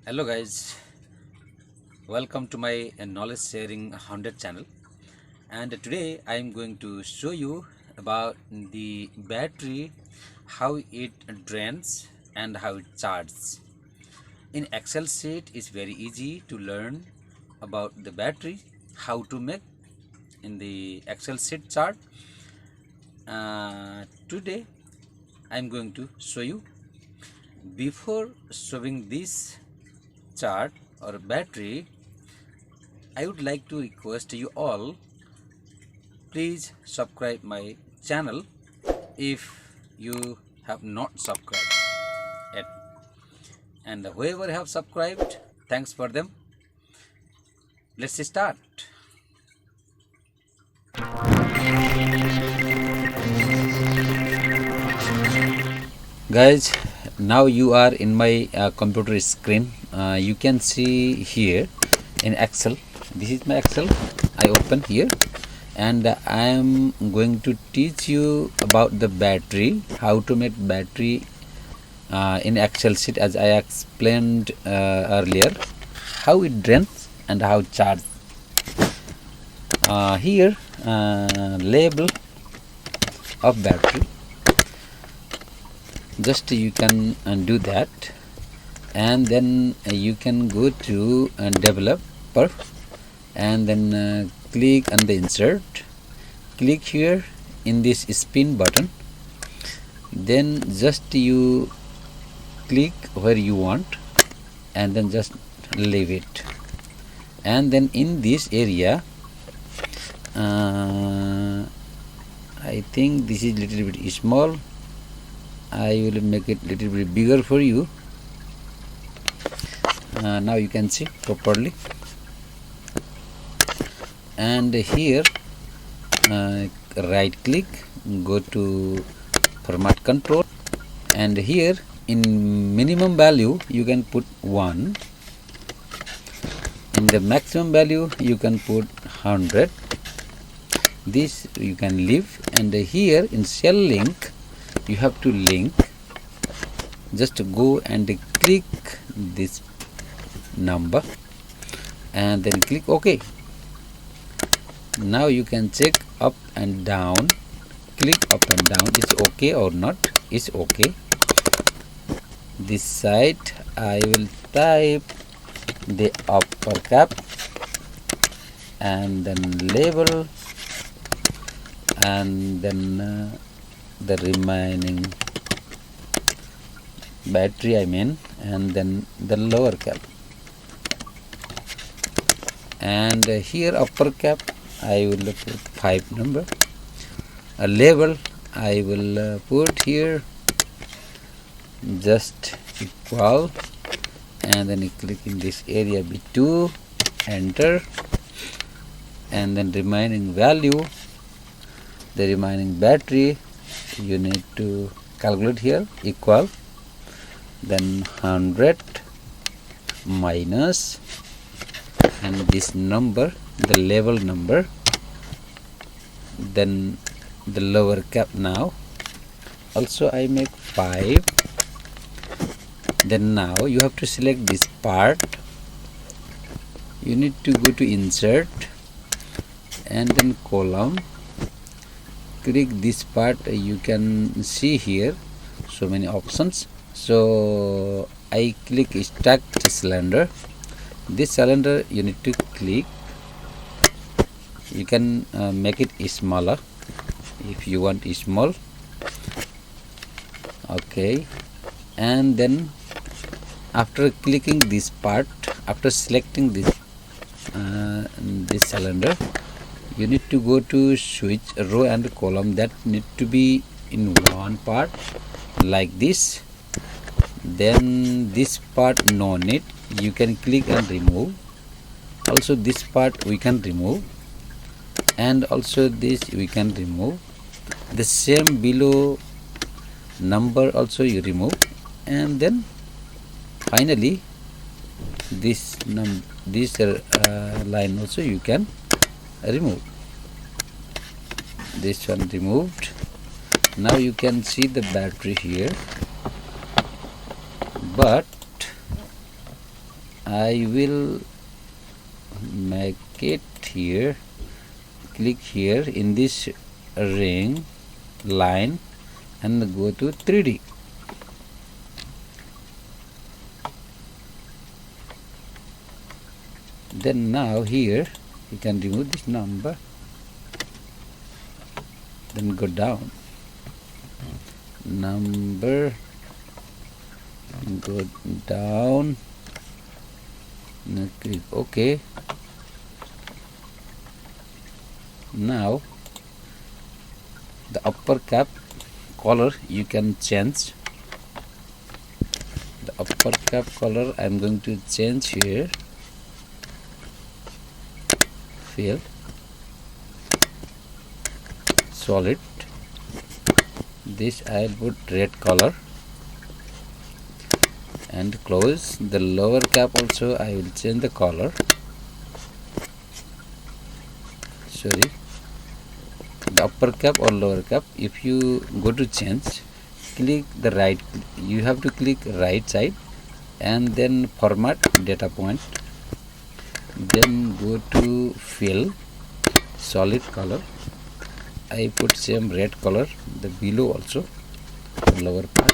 Hello guys, welcome to my knowledge sharing 100 channel, and today I am going to show you about the battery, how it drains and how it charges. In Excel sheet is very easy to learn about the battery, how to make in the Excel sheet chart. Today I am going to show you. Before showing this chart or battery, I would like to request you all, please subscribe my channel if you have not subscribed yet, and whoever have subscribed, thanks for them. Let's start. Guys, now you are in my computer screen. You can see here in Excel, this is my Excel. I open here, and I am going to teach you about the battery, how to make battery in Excel sheet, as I explained earlier, how it drains and how it charges. Here label of battery, just you can do that, and then you can go to developer, and then click on the insert, click here in this spin button, then just you click where you want and then just leave it, and then in this area I think this is little bit small. I will make it little bit bigger for you. Now you can see properly, and here right click, go to format control, and here in minimum value you can put 1, in the maximum value you can put 100. This you can leave, and here in cell link you have to link, just go and click this number and then click OK. Now you can check up and down, click up and down, it's okay or not, it's okay. This side I will type the upper cap and then label, and then the remaining battery and then the lower cap, and here upper cap I will put 5 number, a label I will put here just equal, and then you click in this area B2, enter, and then remaining value, the remaining battery you need to calculate here, equal, then 100 minus, and this number, the level number, then the lower cap. Now also I make 5, then now you have to select this part, you need to go to insert and then column, click this part, you can see here so many options. So I click stacked cylinder, this cylinder you need to click, you can make it smaller if you want small, okay. And then after clicking this part, after selecting this cylinder, you need to go to switch row and column, that need to be in one part like this. Then this part no need, you can click and remove. Also this part we can remove, and also this we can remove. The same below number also you remove, and then finally this line also you can remove. This one removed. Now you can see the battery here, but I will make it here. Click here in this ring line and go to 3D. Then now here you can remove this number, then go down, number, go down, now click OK. Now the upper cap color you can change. The upper cap color I am going to change here. Fill, solid. This I will put red color and close. The lower cap also I will change the color. Sorry, the upper cap or lower cap. If you go to change, click the right. You have to click right side and then format data point. Then go to fill, solid color. I put same red color, the below also, the lower part.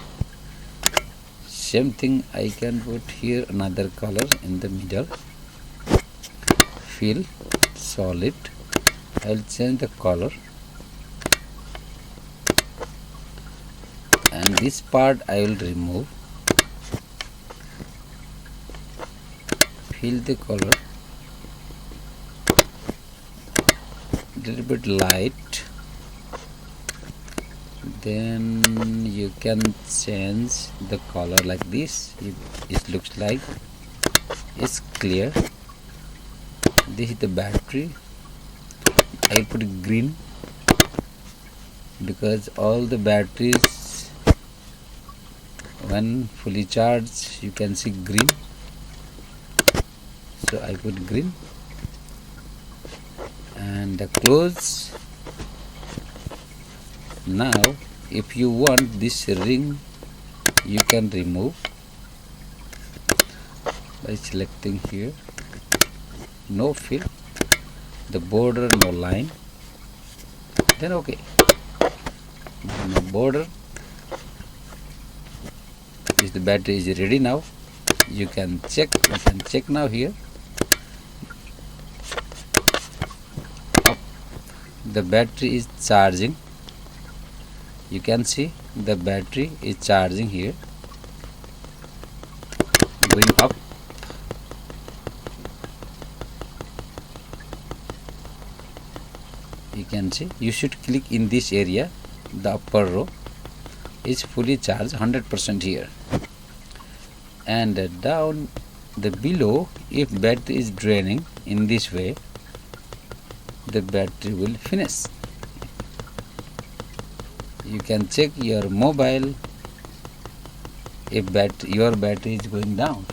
Same thing I can put here another color in the middle. Fill, solid. I will change the color. And this part I will remove. Fill the color. Little bit light, then you can change the color like this. It looks like it's clear. This is the battery. I put green because all the batteries when fully charged you can see green, so I put green. And close. Now if you want this ring you can remove by selecting here, no fill, the border no line, then OK. No border. Is the battery is ready now. You can check now here. The battery is charging. You can see the battery is charging here, going up. You can see. You should click in this area. The upper row is fully charged 100% here, and down the below, if battery is draining in this way, the battery will finish. You can check your mobile if your battery is going down.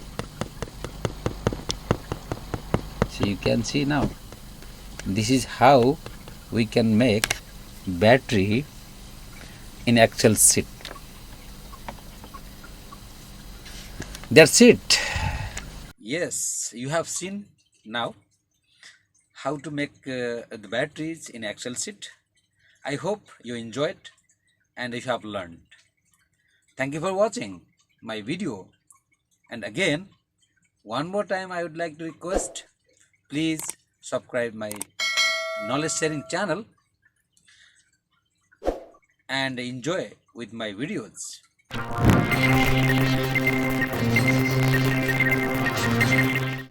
So you can see now. This is how we can make battery in Excel sheet. That's it. Yes, you have seen now how to make the batteries in Excel sheet. I hope you enjoyed and you have learned. Thank you for watching my video. And again, one more time I would like to request, please subscribe my knowledge sharing channel and enjoy with my videos.